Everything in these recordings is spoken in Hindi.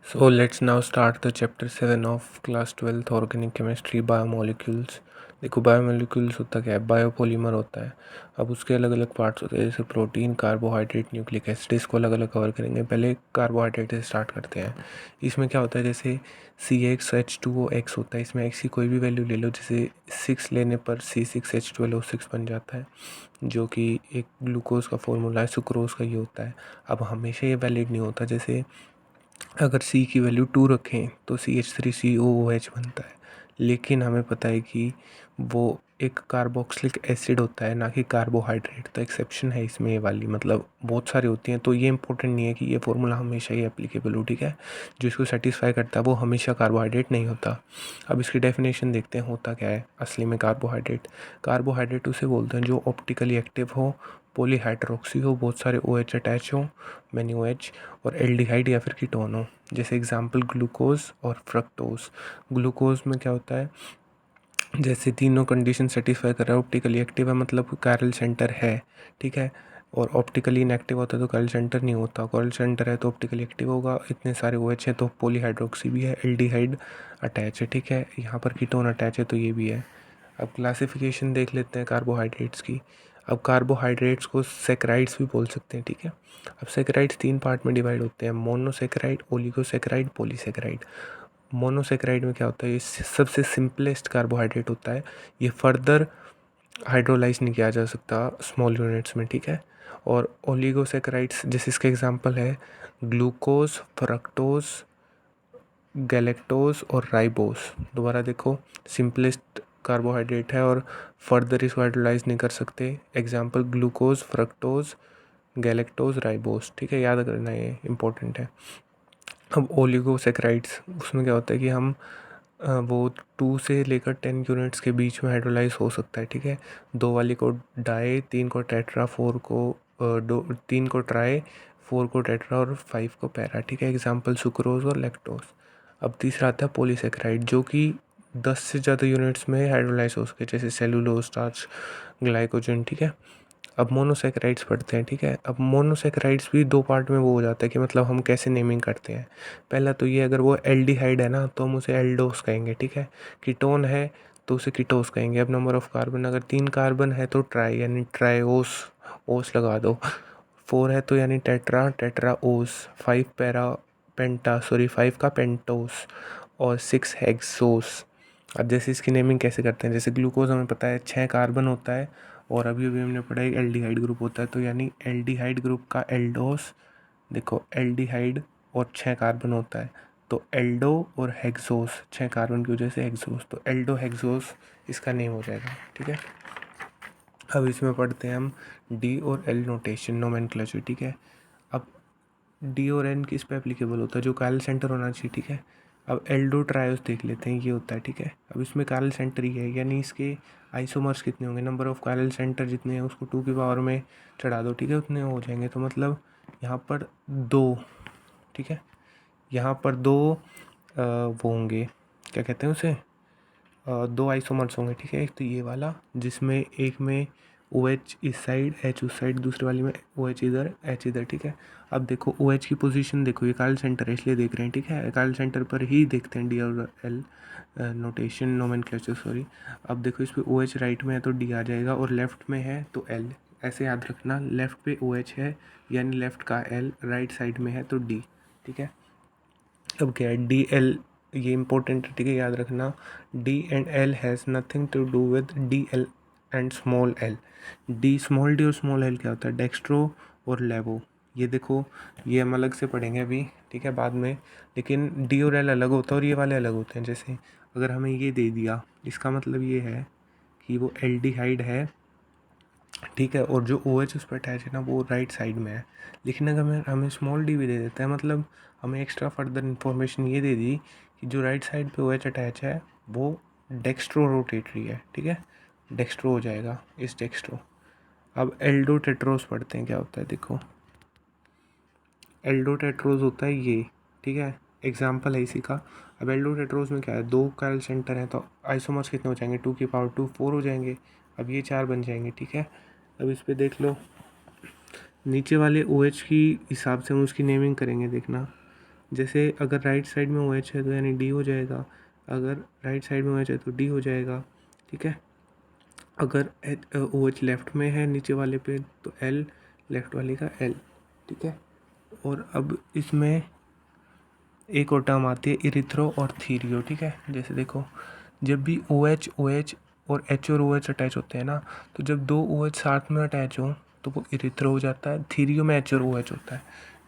So let's now start the chapter 7 of class 12th organic chemistry biomolecules। देखो बायोमोलिक्यूल्स होता क्या है, बायोपॉलीमर होता है। अब उसके अलग अलग पार्ट्स होते हैं जैसे प्रोटीन, कार्बोहाइड्रेट, न्यूक्लिक एसिड। इसको अलग अलग कवर करेंगे। पहले कार्बोहाइड्रेट से स्टार्ट करते हैं। इसमें क्या होता है, जैसे CH2OX होता है, इसमें X की कोई भी वैल्यू ले लो, जैसे 6 लेने पर C6H12O6 बन जाता है, जो कि एक ग्लूकोज का फॉर्मूला है, सुक्रोज का ये होता है। अब हमेशा ये वैलिड नहीं होता, जैसे अगर C की वैल्यू 2 रखें तो CH3COOH बनता है, लेकिन हमें पता है कि वो एक कार्बोक्सिलिक एसिड होता है, ना कि कार्बोहाइड्रेट। तो एक्सेप्शन है इसमें ये वाली, मतलब बहुत सारी होती हैं। तो ये इंपॉर्टेंट नहीं है कि ये फॉर्मूला हमेशा ही एप्लीकेबल हो, ठीक है। जो इसको सेटिस्फाई करता है वो हमेशा कार्बोहाइड्रेट नहीं होता। अब इसकी डेफिनेशन देखते हैं, होता क्या है असली में कार्बोहाइड्रेट। कार्बोहाइड्रेट उसे बोलते हैं जो ऑप्टिकली एक्टिव हो, पॉलीहाइड्रोक्सी हो, बहुत सारे OH अटैच हो, मैनी OH, और एल्डिहाइड या फिर कीटोन हो। जैसे एग्जांपल ग्लूकोज और फ्रक्टोज। ग्लूकोज में क्या होता है, जैसे तीनों कंडीशन सेटिस्फाई कर रहा है, ऑप्टिकली एक्टिव है मतलब कैरल सेंटर है, ठीक है। और ऑप्टिकली इनएक्टिव होता है तो कैरल सेंटर नहीं होता, कैरल सेंटर है तो ऑप्टिकली एक्टिव होगा। इतने सारे OH हैं तो पॉलीहाइड्रोक्सी भी है, एल्डिहाइड अटैच है, ठीक है। यहाँ पर कीटोन अटैच है तो ये भी है। अब क्लासिफिकेशन देख लेते हैं कार्बोहाइड्रेट्स की। अब कार्बोहाइड्रेट्स को सेक्राइड्स भी बोल सकते हैं, ठीक है। अब सेक्राइड्स 3 पार्ट में डिवाइड होते हैं, मोनोसेक्राइड, ओलिगोसेक्राइड, पॉलीसेक्राइड। मोनोसेक्राइड में क्या होता है, ये सबसे सिंपलेस्ट कार्बोहाइड्रेट होता है। ये फर्दर हाइड्रोलाइज नहीं किया जा सकता स्मॉल यूनिट्स में, ठीक है। और ओलिगोसेक्राइड्स जैसे इसका एग्जांपल है ग्लूकोज, फ्रक्टोज, गैलेक्टोज और राइबोस। दोबारा देखो, सिंपलेस्ट कार्बोहाइड्रेट है और फर्दर इसको हाइड्रोलाइज नहीं कर सकते। Example glucose, fructose, galactose, ribose, ठीक है। याद करना, ये इंपॉर्टेंट है। अब ओलिगोसेक्राइड्स, उसमें क्या होता है कि हम वो 2 से लेकर 10 यूनिट्स के बीच में हाइड्रोलाइज हो सकता है, ठीक है। 2 वाली को डाई, 3 को टेट्रा, 4 को 3 को ट्राई, 4 को टेट्रा और 5 को पैरा, ठीक है। एग्जांपल सुक्रोज और लैक्टोज। अब तीसरा आता है पॉलीसेक्राइड, जो कि 10 से ज़्यादा यूनिट्स में हाइड्रोलाइज हो सके, जैसे सेलुलोज, स्टार्च, ग्लाइकोजन, ठीक है। अब मोनोसेक्राइड्स पढ़ते हैं, ठीक है। अब मोनोसेक्राइड्स भी 2 पार्ट में वो हो जाता है कि मतलब हम कैसे नेमिंग करते हैं। पहला तो ये, अगर वो एल्डिहाइड है ना तो हम उसे एल्डोस कहेंगे, ठीक है। कीटोन है तो उसे कीटोस कहेंगे। अब नंबर ऑफ कार्बन, अगर 3 कार्बन है तो ट्राई यानी ट्राइओस, ओस लगा दो। 4 है तो यानी टेट्रा, टेट्रा ओस। 5 पैरा, पेंटा, सॉरी 5 का पेंटोस। और 6 हेक्सोस। अब जैसे इसकी नेमिंग कैसे करते हैं, जैसे ग्लूकोज हमें पता है 6 कार्बन होता है, और अभी अभी हमने पढ़ा है एल्डिहाइड ग्रुप होता है, तो यानी एल्डिहाइड ग्रुप का एल्डोस। देखो एल्डिहाइड और 6 कार्बन होता है तो एल्डो और हेक्सोस, 6 कार्बन की वजह से हेक्सोस, तो एल्डो हेक्सोस इसका नेम हो जाएगा, ठीक है। अब इसमें पढ़ते हैं हम डी और एल नोटेशन, नोमेनक्लेचर, ठीक है। अब डी और एन किस पे एप्लीकेबल होता है, जो कायल सेंटर होना चाहिए, ठीक है। अब एल्डो ट्रायोस देख लेते हैं, ये होता है, ठीक है। अब इसमें कायल सेंटर ही है, यानी इसके आइसोमर्स कितने होंगे, नंबर ऑफ कायल सेंटर जितने हैं उसको 2 की पावर में चढ़ा दो, ठीक है, उतने हो जाएंगे। तो मतलब यहाँ पर 2, ठीक है। यहाँ पर 2 वो होंगे, क्या कहते हैं उसे, 2 आइसोमर्स होंगे, ठीक है। एक तो ये वाला जिसमें एक में OH इस साइड, H उस साइड, दूसरे वाली में OH इधर, H इधर, ठीक है। अब देखो OH की पोजीशन देखो, ये कायल सेंटर है इसलिए देख रहे हैं, ठीक है। कायल सेंटर पर ही देखते हैं डी और एल नोटेशन, नोमेनक्लेचर, सॉरी। अब देखो इस पे OH राइट में है तो डी आ जाएगा, और लेफ्ट में है तो एल। ऐसे याद रखना, लेफ्ट पे OH है यानी लेफ्ट का एल, राइट साइड में है तो डी, ठीक है। अब क्या है डी एल, ये इंपॉर्टेंट है, ठीक है, याद रखना। D and L has nothing to do with D L and small L. D, small D और स्मॉल एल क्या होता है, डेक्स्ट्रो और लेवो। ये देखो, ये हम अलग से पढ़ेंगे अभी, ठीक है, बाद में। लेकिन डी और एल अलग होता है और ये वाले अलग होते हैं। जैसे अगर हमें ये दे दिया, इसका मतलब ये है कि वो एल्डिहाइड है, ठीक है, और जो OH उस पर अटैच है ना वो राइट साइड में है। लेकिन अगर हमें स्मॉल डी भी दे देता है, मतलब हमें एक्स्ट्रा फर्दर इन्फॉर्मेशन ये दे दी कि जो राइट साइड पे OH अटैच है वो डेक्स्ट्रो रोटेटरी है, ठीक है, डेक्स्ट्रो हो जाएगा, इस डेक्स्ट्रो। अब एल्डो टेट्रोस पढ़ते हैं, क्या होता है देखो। एल्डो टेट्रोस होता है ये, ठीक है, एग्जाम्पल है इसी का। अब एल्डो टेट्रोस में क्या है, 2 कायल सेंटर हैं तो आइसोमर्स कितने हो जाएंगे, 2 की पावर 2, 4 हो जाएंगे। अब ये 4 बन जाएंगे, ठीक है। अब इस पर देख लो, नीचे वाले OH की हिसाब से हम उसकी नेमिंग करेंगे, देखना। जैसे अगर राइट साइड में ओ एच है तो यानी डी हो जाएगा, अगर राइट साइड में ओ एच है तो डी हो जाएगा, ठीक है। अगर ओ एच लेफ्ट में है नीचे वाले पे तो एल लेफ्ट वाले का एल, ठीक है। और अब इसमें एक और टर्म आती है इरिथ्रो और थीरियो, ठीक है। जैसे देखो, जब भी ओ एच और एच और ओ एच अटैच होते हैं ना, तो जब दो ओ एच साथ में अटैच हो तो वो इरिथ्रो हो जाता है। थीरियो में एच और ओ एच होता है।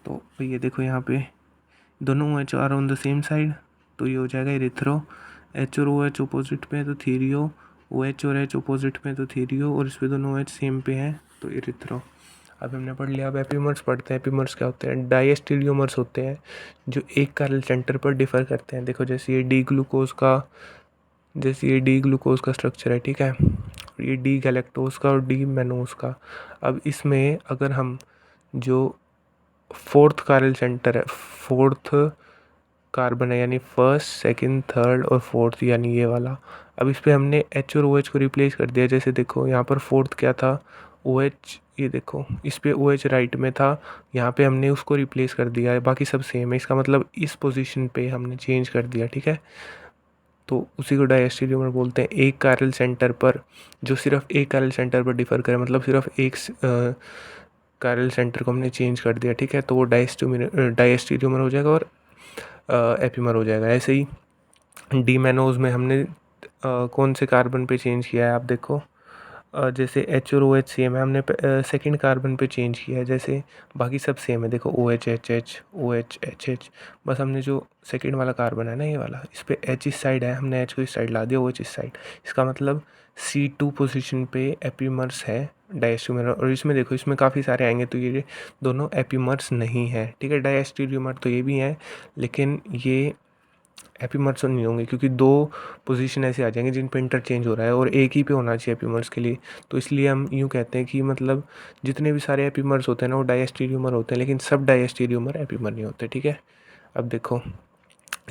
तो ये देखो यहाँ पे दोनों O H are on the same side, तो ये हो जाएगा इरिथ्रो। एच और ओ एच अपोजिट पे है तो थीरियो, ओ एच और एच अपोजिट पे है तो थीरियो, और इस पे दोनों ओ एच सेम पे हैं तो इरिथ्रो। अब हमने पढ़ लिया। अब एपीमर्स पढ़ते हैं। एपीमर्स क्या होते हैं? डाइस्टीरियोमर्स होते हैं जो एक कार्बन सेंटर पर डिफर करते हैं। देखो जैसे ये डी ग्लूकोज का स्ट्रक्चर है, ठीक है। ये डी गैलेक्टोज का और डी मैनोज का। अब इसमें अगर हम जो फोर्थ कार्बन सेंटर है, फोर्थ कार्बन है यानी फर्स्ट सेकंड थर्ड और फोर्थ यानी ये वाला, अब इस पे हमने एच और ओ एच को रिप्लेस कर दिया। जैसे देखो यहाँ पर फोर्थ क्या था? O H. ये देखो इस पे ओ एच राइट में था, यहाँ पे हमने उसको रिप्लेस कर दिया है, बाकी सब सेम है। इसका मतलब इस पोजीशन पे हमने चेंज कर दिया, ठीक है। तो उसी को डायस्टीरियोमर बोलते हैं। एक कैरल सेंटर पर जो सिर्फ एक कैरल सेंटर पर डिफर करे, मतलब सिर्फ एक कैरल सेंटर को हमने चेंज कर दिया, ठीक है, तो वो डायस्टीरियोमर हो जाएगा और एपीमर हो जाएगा। ऐसे ही डीमैनोज में हमने कौन से कार्बन पे चेंज किया है आप देखो। जैसे एच और ओ एच सेम है, हमने सेकंड कार्बन पे चेंज किया है। जैसे बाकी सब सेम है, देखो O H H H O H H H, बस हमने जो सेकंड वाला कार्बन है ना ये वाला, इस पर एच इस साइड है, हमने एच को इस साइड ला दिया, ओ एच इस साइड। इसका मतलब C2 पोजीशन पे एपीमर्स है डायस्टीरियोमर। और इसमें देखो इसमें काफ़ी सारे आएंगे तो ये दोनों एपीमर्स नहीं है, ठीक है। डायस्टीरियोमर तो ये भी हैं लेकिन ये एपीमर्स नहीं होंगे, क्योंकि दो पोजीशन ऐसे आ जाएंगे जिन पे इंटरचेंज हो रहा है और एक ही पे होना चाहिए एपीमर्स के लिए। तो इसलिए हम यूँ कहते हैं कि मतलब जितने भी सारे एपीमर्स होते हैं ना वो डायस्टीरियोमर होते हैं, लेकिन सब डायस्टीरियोमर एपीमर नहीं होते, ठीक है। अब देखो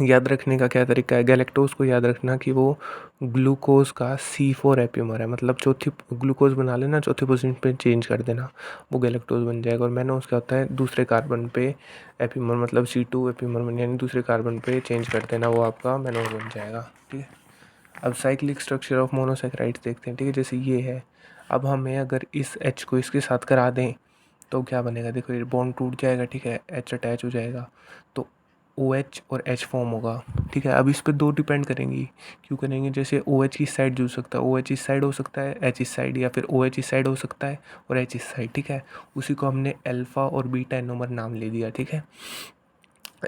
याद रखने का क्या तरीका है? गैलेक्टोज को याद रखना कि वो ग्लूकोज का C4 एपीमर है, मतलब चौथी ग्लूकोज बना लेना, चौथी पोजीशन पे चेंज कर देना, वो गैलेक्टोज बन जाएगा। और मैनोज क्या होता है? दूसरे कार्बन पे एपीमर, मतलब C2 एपीमर बन, यानी दूसरे कार्बन पे चेंज कर देना, वो आपका मैनोज बन जाएगा, ठीक है। अब साइक्लिक स्ट्रक्चर ऑफ मोनोसेक्राइड्स देखते हैं, ठीक है। जैसे ये है, अब हमें अगर इस H को इसके साथ करा दें तो क्या बनेगा? देखो ये बॉन्ड टूट जाएगा, ठीक है, H अटैच हो जाएगा तो OH और H फॉर्म होगा, ठीक है। अब इस पर दो डिपेंड करेंगी, क्यों करेंगे? जैसे OH की साइड जुड़ सकता है, OH इस साइड हो सकता है, H इस साइड, या फिर OH इस साइड हो सकता है और H इस साइड, ठीक है। उसी को हमने अल्फ़ा और बीटा एनोमर नाम ले दिया, ठीक है।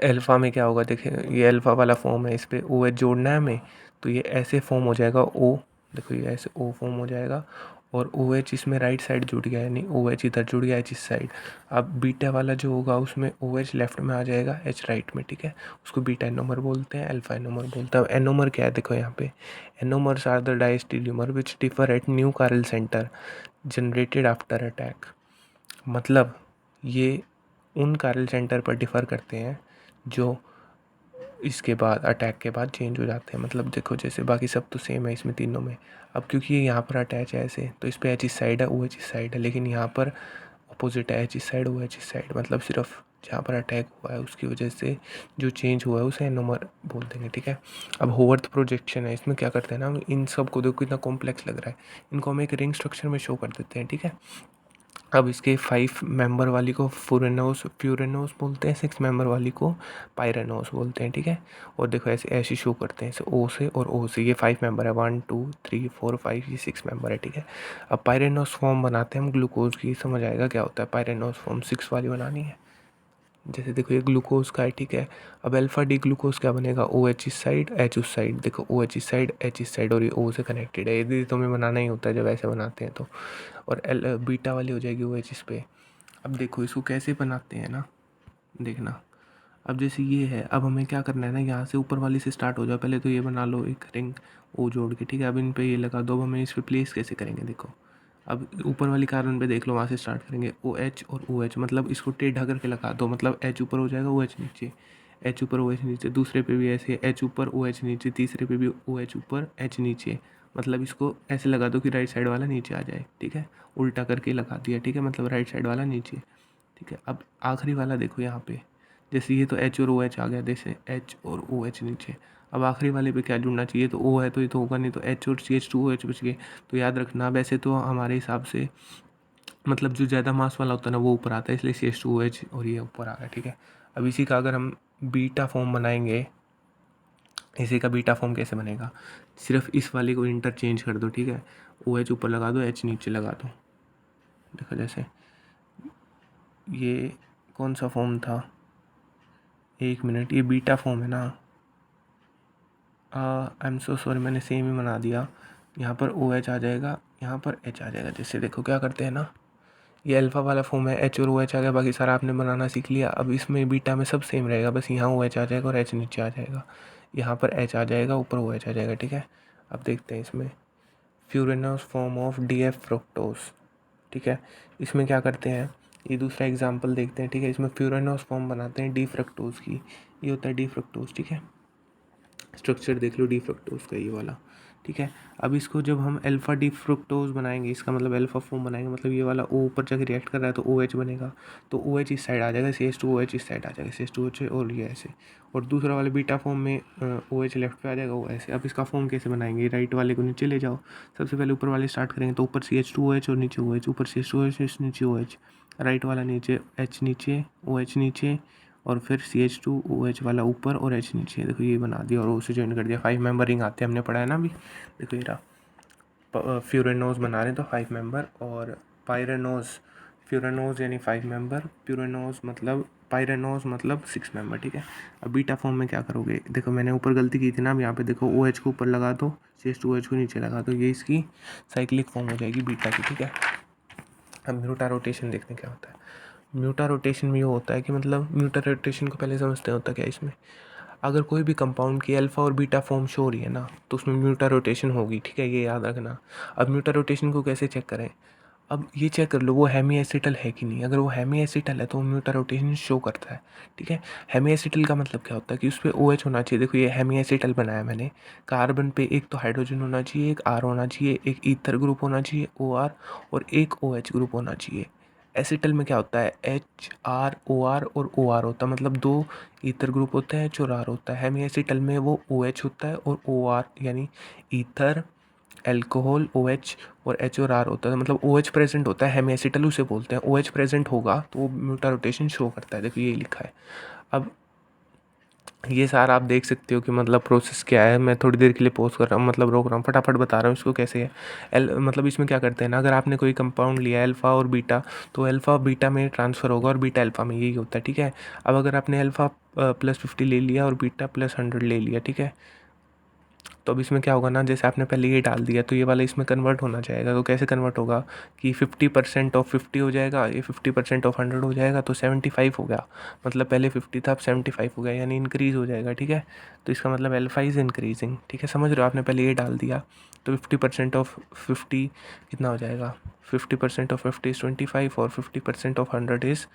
अल्फ़ा में क्या होगा? देखिए ये अल्फ़ा वाला फॉर्म है, इस पर OH जोड़ना है हमें, तो ये ऐसे फॉर्म हो जाएगा O, देखो ये ऐसे O फॉर्म हो जाएगा। और OH इसमें राइट साइड जुड़ गया, यानी OH इधर जुड़ गया H इस साइड। अब बीटा वाला जो होगा उसमें OH लेफ्ट में आ जाएगा, H राइट में, ठीक है। उसको बीटा एनोमर बोलते हैं, अल्फा एनोमर बोलते हैं। एनोमर क्या है? देखो यहाँ पे anomers are the diastereomer which differ at new chiral centre generated after attack. मतलब ये उन कारल सेंटर पर डिफ़र करते हैं जो इसके बाद अटैक के बाद चेंज हो जाते हैं। मतलब देखो जैसे बाकी सब तो सेम है इसमें तीनों में, अब क्योंकि ये यहाँ पर अटैच है ऐसे, तो इस पर एच इस साइड है, ओ एच इस साइड है, लेकिन यहाँ पर अपोजिट है, एच इस साइड ओ एच इस साइड। मतलब सिर्फ जहाँ पर अटैक हुआ है उसकी वजह से जो चेंज हुआ है उसे एनोमर बोल देंगे, ठीक है। अब होवर्थ प्रोजेक्शन है, इसमें क्या करते हैं ना, हम इन सब को देखो कितना कॉम्प्लेक्स लग रहा है, इनको हम एक रिंग स्ट्रक्चर में शो कर देते हैं, ठीक है। अब इसके 5 मेंबर वाली को फ्यूरेनोस बोलते हैं, 6 मेंबर वाली को पायरेनोस बोलते हैं, ठीक है। और देखो ऐसे ऐसे शो करते हैं, ऐसे ओ से और ओ से। ये 5 मेंबर है, 1 2 3 4 5, ये 6 मेंबर है, ठीक है। अब पायरेनोस फॉर्म बनाते हैं हम ग्लूकोज की, समझ आएगा क्या होता है पायरेनोस फॉर्म। 6 वाली बनानी है, जैसे देखो ये ग्लूकोज का है, ठीक है। अब अल्फा डी ग्लूकोज क्या बनेगा? ओ एच इस साइड एच उस साइड, देखो ओ एच इस साइड एच इस साइड, और ये ओ से कनेक्टेड है। ये तो हमें बनाना ही होता है जब ऐसे बनाते हैं तो। और एल बीटा वाली हो जाएगी ओ एच इस पे। अब देखो इसको कैसे बनाते हैं ना, देखना। अब जैसे ये है, अब हमें क्या करना है ना, यहाँ से ऊपर वाली से स्टार्ट हो जाओ। पहले तो ये बना लो एक रिंग ओ जोड़ के, ठीक है। अब इन पे ये लगा दो। अब हमें इस पे प्लेस कैसे करेंगे? देखो अब ऊपर वाली कार्बन पे देख लो, वहाँ से स्टार्ट करेंगे ओ एच और ओ एच, मतलब इसको टेढ़ा करके लगा दो, मतलब एच ऊपर हो जाएगा ओ एच नीचे, एच ऊपर ओ एच नीचे। दूसरे पे भी ऐसे एच ऊपर ओ एच नीचे, तीसरे पे भी ओ एच ऊपर एच नीचे। मतलब इसको ऐसे लगा दो कि राइट साइड वाला नीचे आ जाए, ठीक है। उल्टा करके लगा दिया, ठीक है, मतलब राइट साइड वाला नीचे, ठीक है। अब आखिरी वाला देखो यहाँ पे, जैसे ये तो H और OH आ गया, जैसे H और OH नीचे। अब आखिरी वाले पे क्या जुड़ना चाहिए, तो O है तो ये तो होगा नहीं, तो H और CH2OH बच गए। तो याद रखना वैसे तो हमारे हिसाब से मतलब जो ज़्यादा मास वाला होता है ना वो ऊपर आता है, इसलिए CH2OH और ये ऊपर आ गया, ठीक है। अब इसी का अगर हम बीटा फॉर्म बनाएंगे, इसी का बीटा फॉर्म कैसे बनेगा, सिर्फ इस वाले को इंटरचेंज कर दो, ठीक है। OH ऊपर लगा दो, H नीचे लगा दो। देखो जैसे ये कौन सा फॉर्म था, 1 मिनट, ये बीटा फॉर्म है ना। आई एम सो सॉरी, मैंने सेम ही बना दिया। यहाँ पर OH आ जाएगा, यहाँ पर H आ जाएगा। जैसे देखो क्या करते हैं ना, ये अल्फ़ा वाला फॉर्म है, H और OH आ गया, बाकी सारा आपने बनाना सीख लिया। अब इसमें बीटा में सब सेम रहेगा, बस यहाँ OH आ जाएगा और H नीचे आ जाएगा। यहाँ पर H आ जाएगा, ऊपर OH आ जाएगा, ठीक है। अब देखते हैं इसमें फ्यूरेनस फॉर्म ऑफ DF फ्रुक्टोज, ठीक है। इसमें क्या करते हैं, ये दूसरा एग्जाम्पल देखते हैं, ठीक है। इसमें फ्यूरेनस फॉर्म बनाते हैं डी फ्रक्टोज की, ये होता है डी फ्रक्टोज, ठीक है। स्ट्रक्चर देख लो डी फ्रक्टोज का, ये वाला, ठीक है। अब इसको जब हम अल्फ़ा डी फ्रुक्टोज बनाएंगे, इसका मतलब अल्फ़ा फॉर्म बनाएंगे, मतलब ये वाला O ऊपर जाके रिएक्ट कर रहा है तो OH बनेगा, तो OH इस साइड आ जाएगा, CH2OH इस साइड आ जाएगा, CH2OH और ये ऐसे। और दूसरा वाले बीटा फॉर्म में OH लेफ्ट पे आ जाएगा, वो ऐसे। अब इसका फॉर्म कैसे बनाएंगे, राइट वाले को नीचे ले जाओ, सबसे पहले ऊपर वाले स्टार्ट करेंगे, तो ऊपर CH2OH और नीचे OH, ऊपर CH2OH नीचे OH, राइट वाला नीचे H नीचे OH नीचे, और फिर CH2OH वाला ऊपर और H नीचे। देखो ये बना दिया और O से ज्वाइन कर दिया। 5 मेंबर रिंग आते हैं, हमने पढ़ा है ना अभी। देखो ये रहा, फ्यूरेनोज बना रहे हैं तो 5 मेंबर, और पायरेनोज, फ्यूरेनोज यानी 5 मेंबर, प्यूरेनोज मतलब पायरेनोज मतलब 6 मेंबर, ठीक है। अब बीटा फॉर्म में क्या करोगे, देखो मैंने ऊपर गलती की थी ना, अब यहाँ पे देखो OH को ऊपर लगा दो, CH2OH को नीचे लगा दो, ये इसकी साइक्लिक फॉर्म हो जाएगी बीटा की, ठीक है। अब म्यूटा रोटेशन देखते हैं क्या होता है। म्यूटा रोटेशन में ये होता है कि मतलब म्यूटा रोटेशन को पहले समझते हैं होता क्या है इसमें। अगर कोई भी कंपाउंड की अल्फ़ा और बीटा फॉर्म शो हो रही है ना, तो उसमें म्यूटा रोटेशन होगी, ठीक है, ये याद रखना। अब म्यूटा रोटेशन को कैसे चेक करें, अब ये चेक कर लो वो हेमी एसिटल है कि नहीं। अगर वो हेमी एसिटल है तो वो म्यूटा रोटेशन शो करता है, ठीक है। हेमी एसिटल का मतलब क्या होता है कि उस पर OH होना चाहिए। देखो ये हेमी एसिटल बनाया मैंने, कार्बन पे एक तो हाइड्रोजन होना चाहिए, एक R होना चाहिए, एक ईथर ग्रुप होना चाहिए OR, और एक OH ग्रुप होना चाहिए। एसिटल में क्या होता है, HROR और OR होता है, मतलब 2 ईथर ग्रुप होते हैं, H और R होता है। हेमी एसिटल में वो OH होता है और OR यानी ईथर, एल्कोहल OH, और H और R होता है, मतलब OH प्रेजेंट होता है, हेमी एसिटल उसे बोलते हैं। OH प्रेजेंट होगा तो वो म्यूटा रोटेशन शो करता है। देखो ये लिखा है। अब ये सारा आप देख सकते हो कि मतलब प्रोसेस क्या है। मैं थोड़ी देर के लिए पॉज कर रहा हूँ, मतलब रोक रहा हूँ, फटाफट बता रहा हूँ इसको कैसे है। मतलब इसमें क्या करते हैं ना, अगर आपने कोई कंपाउंड लिया अल्फ़ा और बीटा, तो अल्फ़ा बीटा में ट्रांसफ़र होगा और बीटा अल्फ़ा में, यही होता है, ठीक है। अब अगर आपने अल्फ़ा +50 ले लिया और बीटा +100 ले लिया, ठीक है, तो अब इसमें क्या होगा ना, जैसे आपने पहले ये डाल दिया तो ये वाला इसमें कन्वर्ट होना चाहेगा। तो कैसे कन्वर्ट होगा कि 50% ऑफ 50 हो जाएगा, ये 50% ऑफ 100 हो जाएगा, तो 75 हो गया। मतलब पहले 50 था, अब 75 हो गया, यानी इंक्रीज़ हो जाएगा, ठीक है। तो इसका मतलब अल्फ़ा इज़ इंक्रीजिंग, ठीक है, समझ रहे हो। आपने पहले ये डाल दिया तो 50% ऑफ 50 कितना हो जाएगा, 50% ऑफ 50 इज़ 25, और 50% ऑफ 100 इज़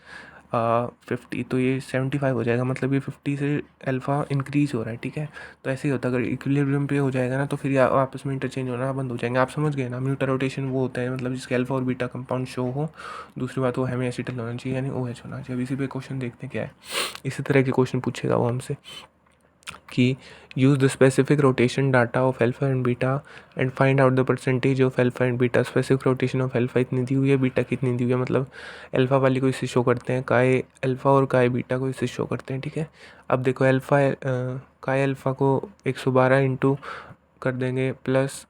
50, तो ये 75 हो जाएगा। मतलब ये 50 से अल्फ़ा इंक्रीज़ हो रहा है, ठीक है। तो ऐसे ही होता है, अगर इक्विलिब्रियम पे हो जाएगा ना तो फिर आपस में इंटरचेंज होना बंद हो जाएंगे। आप समझ गए ना, म्यूटा रोटेशन वो होता है मतलब जिसके अल्फ़ा और बीटा कंपाउंड शो हो। दूसरी बात वो हेमी एसिटल होना चाहिए, यानी OH होना चाहिए। अब इसी पे क्वेश्चन देखते हैं क्या है। इसी तरह के क्वेश्चन पूछेगा वो हमसे कि use the specific rotation data of alpha and beta and find out the percentage of alpha and beta. Specific rotation of alpha इतनी दी हुई है, बीटा कितनी दी हुई है, मतलब अल्फ़ा वाली को इससे शो करते हैं, काय अल्फ़ा और काय बीटा को इससे शो करते हैं, ठीक है। अब देखो काय अल्फ़ा को 112 इंटू कर देंगे प्लस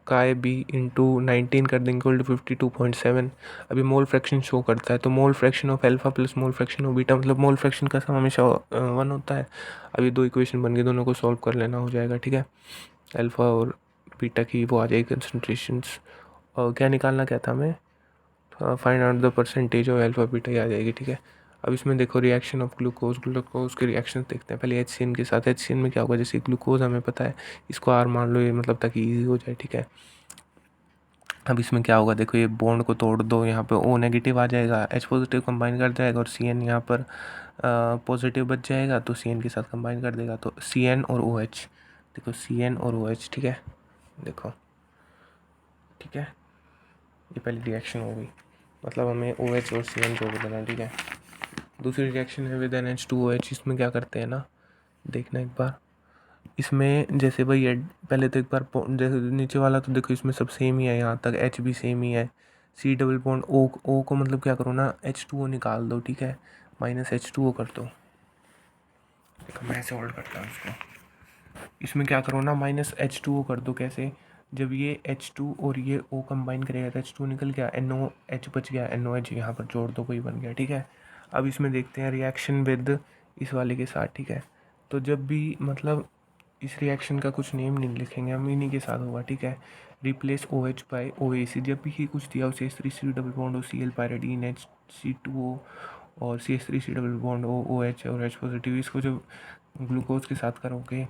काय बी इंटू 19 कर देंगे इक्वल टू 52.7। अभी मोल फ्रैक्शन शो करता है, तो mole fraction of alpha plus mole fraction of beta, मतलब मोल फ्रैक्शन का सम हमेशा 1 होता है। अभी 2 इक्वेशन बन गई, दोनों को सॉल्व कर लेना हो जाएगा, ठीक है। अल्फ़ा और बीटा की वो आ जाएगी कंसनट्रेशंस, और क्या निकालना क्या था हमें, find out the percentage of alpha beta ही आ जाएगी, ठीक है। अब इसमें देखो रिएक्शन ऑफ ग्लूकोज के रिएक्शन देखते हैं। पहले HCN के साथ, HCN में क्या होगा, जैसे ग्लूकोज हमें पता है, इसको R मान लो, ये मतलब ताकि ईजी हो जाए, ठीक है। अब इसमें क्या होगा, देखो ये बॉन्ड को तोड़ दो, यहाँ पे O नेगेटिव आ जाएगा, H पॉजिटिव कंबाइन कर जाएगा, और CN यहाँ पर पॉजिटिव बच जाएगा, तो CN के साथ कंबाइन कर देगा, तो CN और OH। देखो CN और OH, ठीक है, देखो, ठीक है, ये पहली रिएक्शन हो गई, मतलब हमें OH और CN को बदलना, ठीक है। दूसरी रिएक्शन है विद NH2OH। इसमें क्या करते हैं ना, देखना एक बार। इसमें जैसे भाई पहले तो एक बार जैसे नीचे वाला तो देखो इसमें सब सेम ही है, यहाँ तक H भी सेम ही है। C डबल बॉन्ड O को मतलब क्या करो ना, H2O निकाल दो, ठीक है, -H2O कर दो। देखो मैं ऐसे होल्ड करता हूँ इसको। इसमें क्या करो ना, -H2O कर दो। कैसे? जब ये H2 और ये O कंबाइन करेगा तो H2 निकल गया, NOH बच गया, NOH यहाँ पर जोड़ दो, कोई बन गया, ठीक है। अब इसमें देखते हैं रिएक्शन विद इस वाले के साथ, ठीक है। तो जब भी मतलब इस रिएक्शन का कुछ नेम नहीं लिखेंगे हम, इन्हीं के साथ होगा, ठीक है। Replace OH by OAC। जब भी ये कुछ दिया हो, CH3C डबल बॉन्ड हो, Cl पायरिडीन HC2O और CH3C डबल बॉन्ड OH और H पॉजिटिव, इसको जब ग्लूकोज के साथ करोगे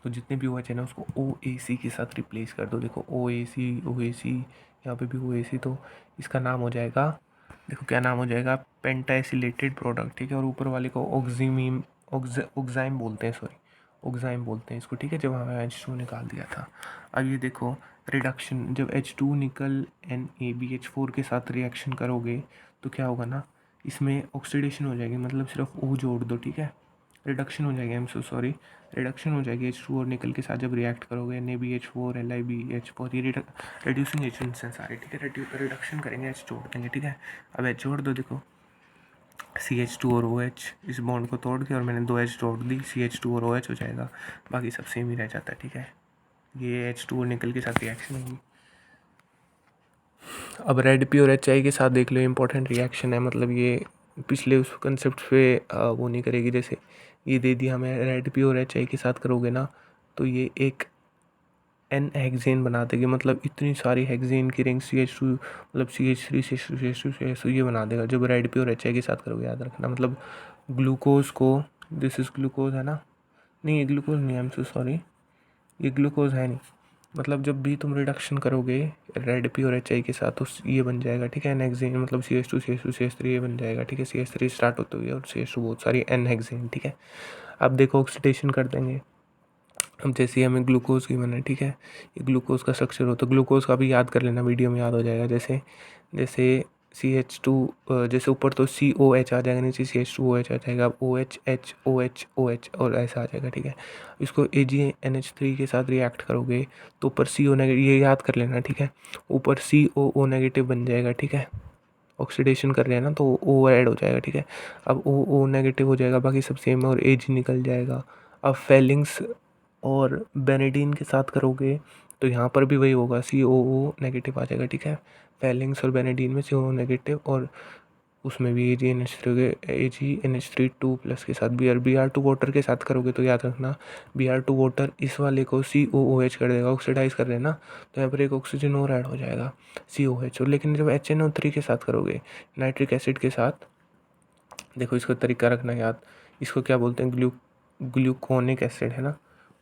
तो जितने भी OH है ना उसको OAC के साथ रिप्लेस कर दो। देखो OAC, यहाँ पे भी OAC, तो इसका नाम हो जाएगा, देखो क्या नाम हो जाएगा, पेंटाइसिलेटेड प्रोडक्ट, ठीक है। और ऊपर वाले को ऑक्साइम बोलते हैं, सॉरी ऑक्साइम बोलते हैं इसको, ठीक है, जब हमें H2 निकाल दिया था। अब ये देखो रिडक्शन, जब H2 निकल NaBH4 के साथ रिएक्शन करोगे तो क्या होगा ना, इसमें ऑक्सीडेशन हो जाएगी, मतलब सिर्फ O जोड़ दो, ठीक है। रिडक्शन हो जाएगी, सॉरी, रिडक्शन हो जाएगी H2 और निकल के साथ जब रिएक्ट करोगे, NaBH4 LiBH4, ये रिड्यूसिंग एजेंट्स हैं सारे, ठीक है। रिडक्शन करेंगे, H जोड़ देंगे, ठीक है। अब H जोड़ दो, देखो CH2 और OH, इस बॉन्ड को तोड़ के और मैंने 2H जोड़ दी, CH2 और OH हो जाएगा, बाकी सब सेम ही रह जाता है, ठीक है। ये H2 और निकल के साथ रिएक्शन होगी। अब रेड पी और HI के साथ देख लो, इंपॉर्टेंट रिएक्शन है, मतलब ये पिछले उस कंसेप्ट पे वो नहीं करेगी। जैसे ये दे दिया हमें, रेड पी और HI के साथ करोगे ना तो ये एक N हेक्सेन बना देगी, मतलब इतनी सारी हेक्सेन की रिंग CH2, मतलब CH3 CH2 ये बना देगा जब रेड पी और HI के साथ करोगे, याद रखना। मतलब ग्लूकोज को, दिस इज़ ग्लूकोज है ना, नहीं ये ग्लूकोज नहीं, आई एम सो सॉरी, ये ग्लूकोज है नहीं। मतलब जब भी तुम रिडक्शन करोगे रेड पी और HI के साथ तो ये बन जाएगा, ठीक है, एन हेक्सेन, मतलब CH2 CH2 CH3 ये बन जाएगा, ठीक है। CH3 स्टार्ट होते हुए और CH2 बहुत सारी N हेक्सेन, ठीक है। अब देखो ऑक्सीडेशन कर देंगे। अब जैसे हमें ग्लूकोज की बना है, ठीक है, ये ग्लूकोज का स्ट्रक्चर हो तो ग्लूकोज का भी याद कर लेना, वीडियो में याद हो जाएगा। जैसे जैसे CH2, जैसे ऊपर तो COH आ जाएगा, नीचे CH2OH आ जाएगा, अब OH और ऐसा आ जाएगा, ठीक है। इसको AgNH3 के साथ रिएक्ट करोगे तो ऊपर CO नेगेटिव, ये याद कर लेना, ठीक है, ऊपर COO नेगेटिव बन जाएगा, ठीक है। ऑक्सीडेशन कर रहे हैं ना तो O ऐड हो जाएगा, ठीक है। अब O नेगेटिव हो जाएगा, बाकी सब सेम है, और Ag निकल जाएगा। अब फेलिंग्स और बेनेडीन के साथ करोगे तो यहाँ पर भी वही होगा, COO नेगेटिव आ जाएगा, ठीक है। फेलिंग्स और बेनेडीन में COO नेगेटिव, और उसमें भी AgNH3 हो गए, AgNH3 2+ के साथ Br2 वाटर के साथ करोगे तो याद रखना Br2 वाटर इस वाले को COOH कर देगा, ऑक्सीडाइज कर देना, तो यहाँ पर एक ऑक्सीजन और ऐड हो जाएगा COH। और लेकिन जब HNO3 के साथ करोगे नाइट्रिक एसिड के साथ, देखो इसका तरीका रखना याद, इसको क्या बोलते हैं, ग्लूकोनिक एसिड है ना।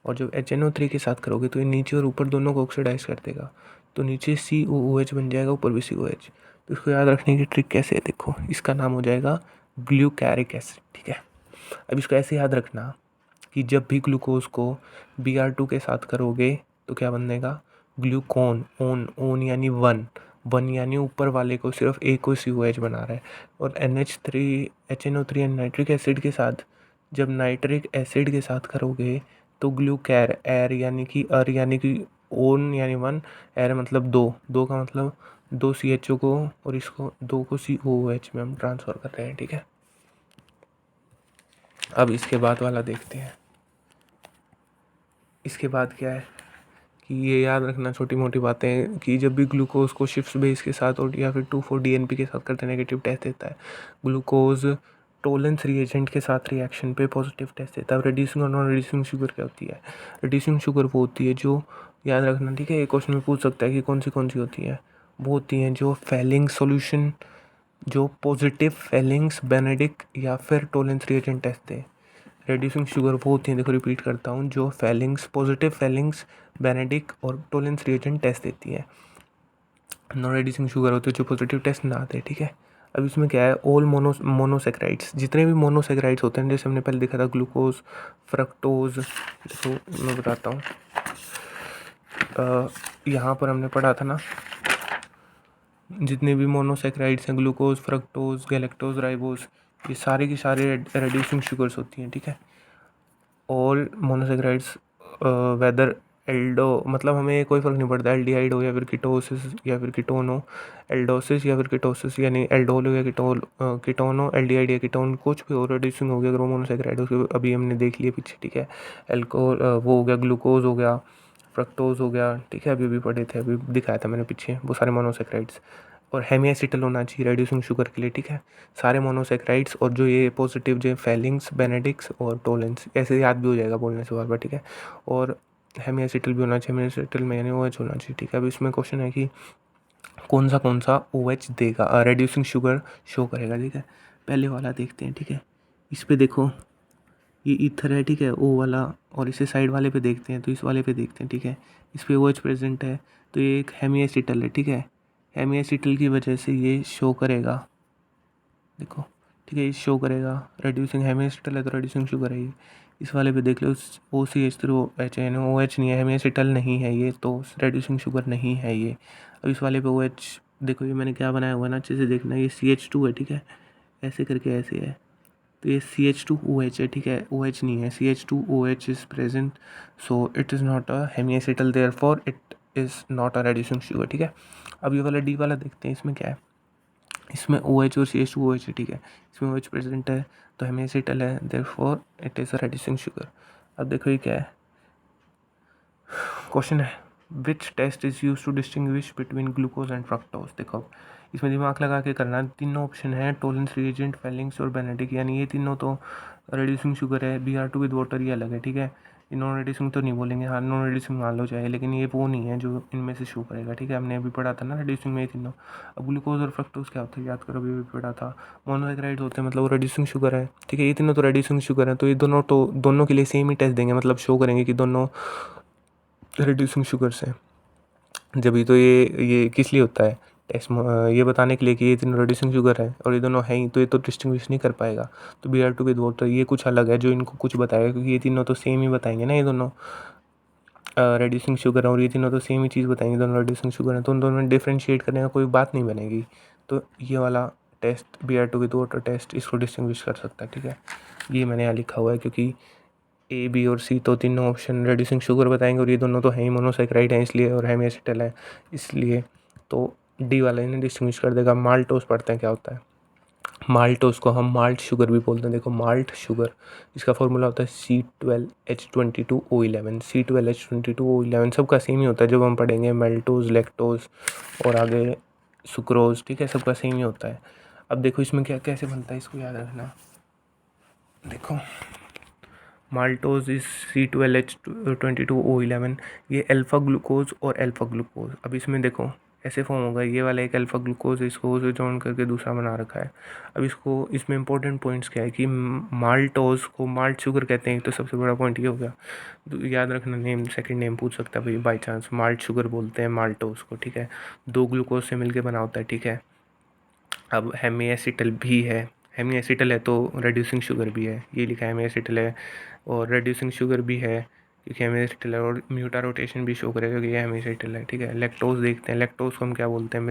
और जब HNO3 के साथ करोगे तो ये नीचे और ऊपर दोनों को ऑक्सीडाइज कर देगा, तो नीचे COOH बन जाएगा, ऊपर भी COH। तो इसको याद रखने की ट्रिक कैसे है, देखो इसका नाम हो जाएगा ग्लूकैरिक एसिड, ठीक है। अब इसको ऐसे याद रखना कि जब भी ग्लूकोज को Br2 के साथ करोगे तो क्या बनेगा, ग्लूकोन, ओन यानी वन यानी ऊपर वाले को सिर्फ एक को COH बना रहा है। और HNO3 एंड नाइट्रिक एसिड के साथ जब नाइट्रिक एसिड के साथ करोगे तो ग्लूकैर, एर यानी कि यानी कि ओन यानी वन, एर मतलब दो का मतलब 2 CHO को, और इसको 2 को COOH में हम ट्रांसफ़र कर रहे हैं, ठीक है। अब इसके बाद वाला देखते हैं। इसके बाद क्या है कि ये याद रखना छोटी मोटी बातें, कि जब भी ग्लूकोज को शिफ्ट बेस के साथ और या फिर 2,4-DNP के साथ करते नेगेटिव टेस्ट देता है, ग्लूकोज टोलेंस रिएजेंट के साथ रिएक्शन पे पॉजिटिव टेस्ट देता है। अब रिड्यूसिंग और नॉन रिड्यूसिंग शुगर क्या होती है, रिड्यूसिंग शुगर वो होती है जो, याद रखना, ठीक है, एक क्वेश्चन में पूछ सकता है कि कौन सी होती है, वो होती हैं जो फेलिंग सॉल्यूशन, जो पॉजिटिव फेलिंग्स बेनेडिक या फिर टोलेंस रिएजेंट टेस्ट दे। रिड्यूसिंग शुगर वो होती हैं, देखो रिपीट करता हूँ, जो फेलिंग्स, पॉजिटिव फेलिंग्स बेनेडिक और टोलेंस रिएजेंट टेस्ट देती है। नॉन रिड्यूसिंग शुगर होती है जो पॉजिटिव टेस्ट ना आते, ठीक है। अब इसमें क्या है, ऑल मोनोसेक्राइड्स, जितने भी मोनोसेक्राइड्स होते हैं, जैसे हमने पहले देखा था ग्लूकोज, फ्रक्टोज, देखो मैं बताता हूँ, यहाँ पर हमने पढ़ा था ना, जितने भी मोनोसेक्राइड्स हैं, ग्लूकोज, फ्रक्टोज, गैलेक्टोज, राइबोज, ये सारे की सारे रेड्यूसिंग शुगर्स होती हैं, ठीक है। ऑल मोनोसेक्राइड्स वेदर एल्डो, मतलब हमें कोई फ़र्क नहीं पड़ता एल्डिहाइड हो या फिर कीटोसिस या फिर कीटोन हो, एल्डोसिस या फिर कीटोसिस, यानी एल्डोल हो या कीटोन हो, एल्डिहाइड या कीटोन कुछ भी हो, रेड्यूसिंग हो गया अगर वो मोनोसेक्राइड हो, अभी हमने देख लिया पीछे, ठीक है। एल्कोहल वो हो गया, ग्लूकोज हो गया, फ्रक्टोज हो गया, ठीक है, अभी भी पढ़े थे, अभी दिखाया था मैंने पीछे, वो सारे मोनोसेक्राइड्स। और हेमिएसिटल होना चाहिए रेड्यूसिंग शुगर के लिए, ठीक है। सारे मोनोसेक्राइड्स और जो ये पॉजिटिव जो फेलिंग्स, बेनेडिक्स और टोलेंस, ऐसे याद भी हो जाएगा बोलने से बार बार, ठीक है। और हेमिएसिटल भी होना चाहिए, हेमिएसिटल में यानी OH होना चाहिए, ठीक है। अब इसमें क्वेश्चन है कि कौन सा OH देगा, रेड्यूसिंग शुगर शो करेगा, ठीक है। पहले वाला देखते हैं, ठीक है। इस पे देखो ये ईथर है, ठीक है, O वाला, और इसे साइड वाले पे देखते हैं तो इस वाले पे देखते हैं, ठीक है। इस पे OH प्रेजेंट है तो ये एक हेमिएसिटल है, ठीक है। हेमिएसिटल की वजह से ये शो करेगा, देखो, ठीक है, ये शो करेगा रेड्यूसिंग हेमिएसिटल है तो रेड्यूसिंग शुगर है ये। इस वाले पे देख लो OCH3OH है, OH नहीं है, हेमिएसिटल नहीं है ये, तो रेड्यूसिंग शुगर नहीं है ये। अब इस वाले पे OH, देखो ये मैंने क्या बनाया हुआ है ना, अच्छे से देखना, ये CH2 है, ठीक है, ऐसे करके ऐसे है, तो ये CH2OH है, ठीक है, OH नहीं है, CH2OH is present, so it is not a hemiacetal, therefore it is not a reducing sugar, ठीक है। अब ये वाला D वाला देखते हैं, इसमें क्या है, इसमें OH और CH2OH है, ठीक है, इसमें OH प्रेजेंट है तो हेमिएसिटल है, therefore it is a reducing sugar. अब देखो ये क्या है, क्वेश्चन है which test is use to distinguish between glucose and fructose. देखो इसमें दिमाग लगा के करना, तीनों ऑप्शन है, टोलेंस रिएजेंट, फेलिंग्स और बेनेडिक, यानी ये तीनों तो रेड्यूसिंग शुगर है। Br2 विद वाटर ये अलग है, ठीक है, ये नॉन रेड्यूसिंग तो नहीं बोलेंगे, हाँ नॉन रेड्यूसिंग मान लो चाहे, लेकिन ये वो नहीं है जो इनमें से शो करेगा, ठीक है, हमने अभी पढ़ा था ना रेड्यूसिंग में ये तीनों। अब ग्लूकोज और फ्रक्टोज क्या होता है याद करो, अभी भी पढ़ा था, मोनोसेक्राइड्स होते हैं, मतलब वो रेड्यूसिंग शुगर है, ठीक है, ये तीनों तो रेड्यूसिंग शुगर है, तो ये दोनों तो दोनों के लिए सेम ही टेस्ट देंगे, मतलब शो करेंगे कि दोनों रिड्यूसिंग शुगर से। जब तो ये किस लिए होता है टेस्ट, ये बताने के लिए कि ये तीनों रिड्यूसिंग शुगर है और ये दोनों हैं ही, तो ये तो डिस्टिंग्विश नहीं कर पाएगा। तो Br2 विद वाटर ये कुछ अलग है जो इनको कुछ बताएगा, क्योंकि ये तीनों तो सेम ही बताएंगे ना, ये दोनों रिड्यूसिंग शुगर है और ये तीनों तो सेम ही चीज़ बताएंगे, दोनों रिड्यूसिंग शुगर है, तो उन दोनों में डिफ्रेंशिएट करने का कोई बात नहीं बनेगी। तो ये वाला test Br2 with water test इसको डिस्टिंग्विश कर सकता है, ठीक है। ये मैंने यहाँ लिखा हुआ है क्योंकि A, B और C तो तीनों ऑप्शन रेड्यूसिंग शुगर बताएंगे और ये दोनों तो हैं ही मोनोसेक्राइड हैं इसलिए, और हेमिएसिटल है इसलिए, तो D वाला इन्हें डिस्टिंग्विश कर देगा। माल्टोस पढ़ते हैं क्या होता है, माल्टोस को हम माल्ट शुगर भी बोलते हैं। देखो माल्ट शुगर, इसका फॉर्मूला होता है C12H22O11, C12H22O11 सबका सेम ही होता है, जब हम पढ़ेंगे मेल्टोज, लैक्टोज और आगे सुक्रोज, ठीक है, सबका सेम ही होता है। अब देखो इसमें क्या कैसे बनता है, इसको याद रखना, देखो माल्टोज इज C12H22O11, ये अल्फ़ा ग्लूकोज और अल्फ़ा ग्लूकोज। अब इसमें देखो ऐसे फॉर्म होगा, ये वाला एक अल्फ़ा ग्लूकोज, इसको जॉइन करके दूसरा बना रखा है। अब इसको, इसमें इंपॉर्टेंट पॉइंट्स क्या है कि माल्टोज को माल्ट शुगर कहते हैं, तो सबसे बड़ा पॉइंट ये हो गया, तो याद रखना, नेम सेकंड नेम पूछ सकता है भाई बाई चांस, माल्ट शुगर बोलते हैं माल्टोज को, ठीक है, दो ग्लूकोज से मिलकर बना होता है, ठीक है। अब हेमिएसिटल भी है, हेमिएसिटल है तो रेड्यूसिंग शुगर भी है, ये लिखा है हेमिएसिटल है और रेड्यूसिंग शुगर भी है, क्योंकि हेमिएसिटल है, और म्यूटा रोटेशन भी शो करेगा कि ये हेमिएसिटल है, ठीक है। लैक्टोज देखते हैं, लैक्टोज को हम क्या बोलते हैं,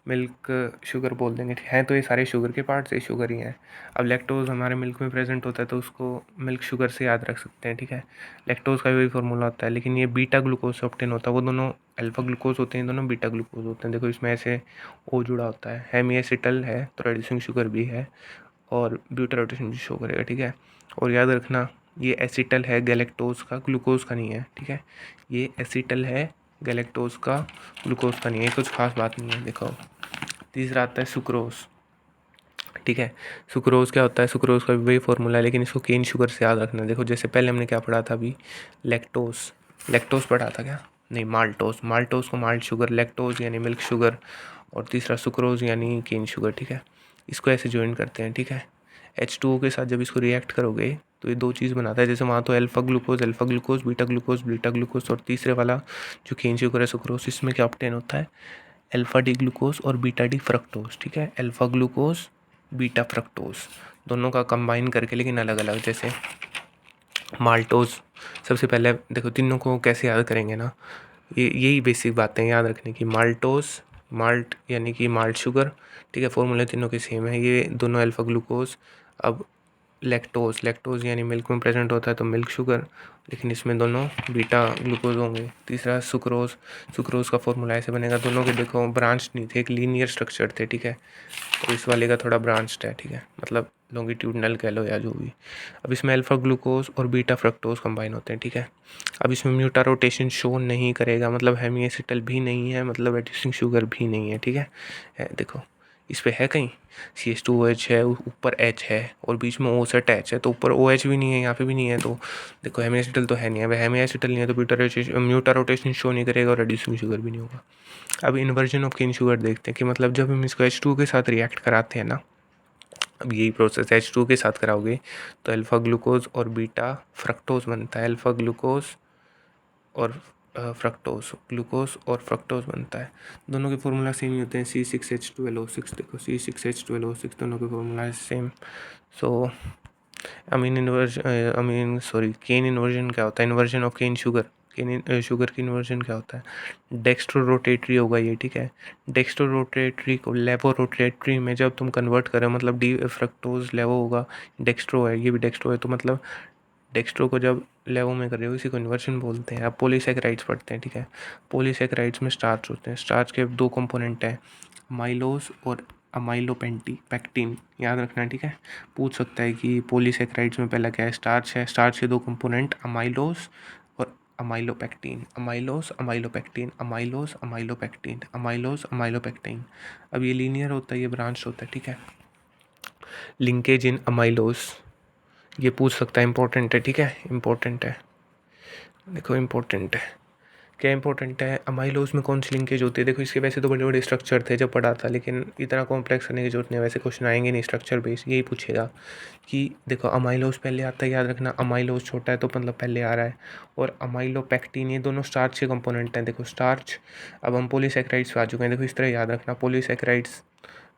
मिल्क शुगर बोल देंगे, हैं तो ये सारे शुगर के पार्ट से शुगर ही हैं। अब लैक्टोज हमारे मिल्क में प्रेजेंट होता है तो उसको मिल्क शुगर से याद रख सकते हैं, ठीक है। लैक्टोज का भी वही फॉर्मूला होता है, लेकिन ये बीटा ग्लूकोज से ऑब्टेन होता है, वो दोनों अल्फा ग्लूकोज होते हैं, दोनों बीटा ग्लूकोज होते हैं। देखो इसमें ऐसे ओ जुड़ा होता है, हेमिएसिटल है तो रेड्यूसिंग शुगर भी है और ब्यूटा रोटेशन भी शो करेगा, ठीक है। और याद रखना ये एसिटल है गैलेक्टोज का, ग्लूकोज का नहीं है, ठीक है, ये एसिटल है गैलेक्टोज का, ग्लूकोज का नहीं है, कुछ खास बात नहीं है। देखो तीसरा आता है सुक्रोज, ठीक है, सुक्रोज क्या होता है, सुक्रोज का भी वही फॉर्मूला है, लेकिन इसको केन शुगर से याद रखना। देखो जैसे पहले हमने क्या पढ़ा था अभी, लैक्टोज, लैक्टोज पढ़ा था क्या, नहीं माल्टोज, माल्टोज को माल्ट शुगर, लैक्टोज यानी मिल्क शुगर, और तीसरा सुक्रोज यानी केन शुगर, ठीक है। इसको ऐसे ज्वाइन करते हैं, ठीक है। H2O के साथ जब इसको रिएक्ट करोगे तो ये दो चीज़ बनाता है, जैसे वहाँ तो अल्फ़ा ग्लूकोज, बीटा ग्लूकोज, और तीसरे वाला जो केन शुगर है सुक्रोज, इसमें क्या ऑब्टेन होता है, अल्फ़ा डी ग्लूकोज और बीटा डी फ्रक्टोज, ठीक है, अल्फ़ा ग्लूकोज बीटा फ्रक्टोज दोनों का कंबाइन करके, लेकिन अलग अलग। जैसे माल्टोज, सबसे पहले देखो तीनों को कैसे याद करेंगे ना, ये यही बेसिक बातें याद रखने की, माल्टोज, माल्ट यानी कि माल्ट शुगर, ठीक है, फॉर्मूले तीनों के सेम है, ये दोनों अल्फ़ा ग्लूकोज अब लैक्टोज, लैक्टोज यानी मिल्क में प्रेजेंट होता है तो मिल्क शुगर, लेकिन इसमें दोनों बीटा ग्लूकोज होंगे। तीसरा सुक्रोज, सुक्रोज का फॉर्मूला ऐसे बनेगा, दोनों के देखो ब्रांच नहीं थे, एक लीनियर स्ट्रक्चर थे, ठीक है। तो इस वाले का थोड़ा ब्रांच्ड है, ठीक है, मतलब लॉन्गिट्यूडनल कह लो या जो भी। अब इसमें अल्फा ग्लूकोज और बीटा फ्रक्टोज कंबाइन होते हैं, ठीक है। अब इसमें म्यूटा रोटेशन शो नहीं करेगा, मतलब हेमीएसिटल भी नहीं है, मतलब रेड्यूसिंग शुगर भी नहीं है, ठीक है देखो इस पे है कहीं CH2OH है, ऊपर H है और बीच में O सेट H है, तो ऊपर OH भी नहीं है, यहाँ पे भी नहीं है, तो देखो हेमीएसिटल तो है नहीं है, हेमीएसिटल नहीं है तो म्यूटा रोटेशन शो नहीं करेगा और रेड्यूसिंग शुगर भी नहीं होगा। अब इन्वर्जन ऑफ केन शुगर देखते हैं कि मतलब जब हम इसको H2 के साथ रिएक्ट कराते हैं ना, अब यही प्रोसेस H2 के साथ कराओगे तो अल्फ़ा ग्लूकोज और बीटा फ्रक्टोज बनता है, अल्फ़ा ग्लूकोज और फ्रक्टोज, ग्लूकोज और फ्रक्टोज बनता है। दोनों के फार्मूला सेम ही होते हैं, C6H12O6, देखो C6H12O6 दोनों के formula same. So cane inversion क्या होता है, inversion of cane sugar, cane sugar की इन्वर्जन क्या होता है, डेक्स्ट्रो रोटेटरी होगा ये, ठीक है। डेक्स्ट्रो रोटेटरी को लेवो रोटेटरी में जब तुम कन्वर्ट करो, मतलब डी फ्रक्टोज लेवो होगा, डेक्स्ट्रो है, ये भी डेक्स्ट्रो है, तो मतलब डेक्स्ट्रो को जब लेवो में कर रहे हो इसी को इन्वर्जन बोलते हैं। अब पॉलीसैकेराइड्स पढ़ते हैं, ठीक है। पॉलीसैकेराइड्स में स्टार्च होते हैं, स्टार्च के दो कंपोनेंट हैं, माइलोस और अमाइलोपेंटी पैक्टिन, याद रखना है, ठीक है। पूछ सकता है कि पॉलीसैकेराइड्स में पहला क्या है, स्टार्च है, स्टार्च के दो कंपोनेंट अमाइलोस और amylopectin, amylose amylopectin, amylose amylopectin, amylose amylopectin. अब ये लीनियर होता है, ये ब्रांच होता है, ठीक है। लिंकेज इन अमाइलोस, ये पूछ सकता है, इंपॉर्टेंट है, ठीक है, इंपॉर्टेंट है, देखो इंपॉर्टेंट है, क्या इंपॉर्टेंट है, अमाइलोज में कौन सी लिंकेज होती है। देखो इसके वैसे तो बड़े बड़े स्ट्रक्चर थे जब पढ़ा था, लेकिन इतना कॉम्प्लेक्स करने की जरूरत नहीं है, वैसे क्वेश्चन आएंगे नहीं स्ट्रक्चर बेस, यही पूछेगा कि देखो अमाइलोज पहले आता है, याद रखना, अमाइलोज छोटा है तो मतलब पहले आ रहा है, और अमाइलोपेक्टिन, ये दोनों स्टार्च के कंपोनेंट हैं, देखो स्टार्च। अब हम पॉलीसैकेराइड्स पे आ चुके हैं, देखो इस तरह याद रखना, पॉलीसैकेराइड्स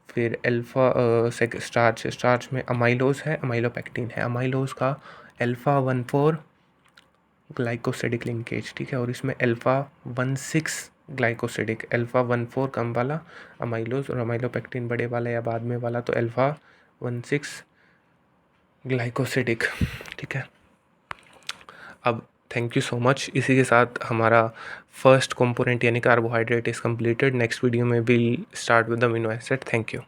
फिर अल्फ़ा स्टार्च, स्टार्च में अमाइलोज है, अमाइलोपेक्टिन है, अमाइलोज का α14 ग्लाइकोसिडिक लिंकेज, ठीक है, और इसमें α16 ग्लाइकोसिडिक, α14 कम वाला अमाइलोज और अमाइलोपेक्टिन बड़े वाला या बाद में वाला, तो α16 ग्लाइकोसिडिक, ठीक है। अब थैंक यू सो मच, इसी के साथ हमारा फर्स्ट कंपोनेंट यानी carbohydrate is completed. Next video में will start with the amino acid. Thank you.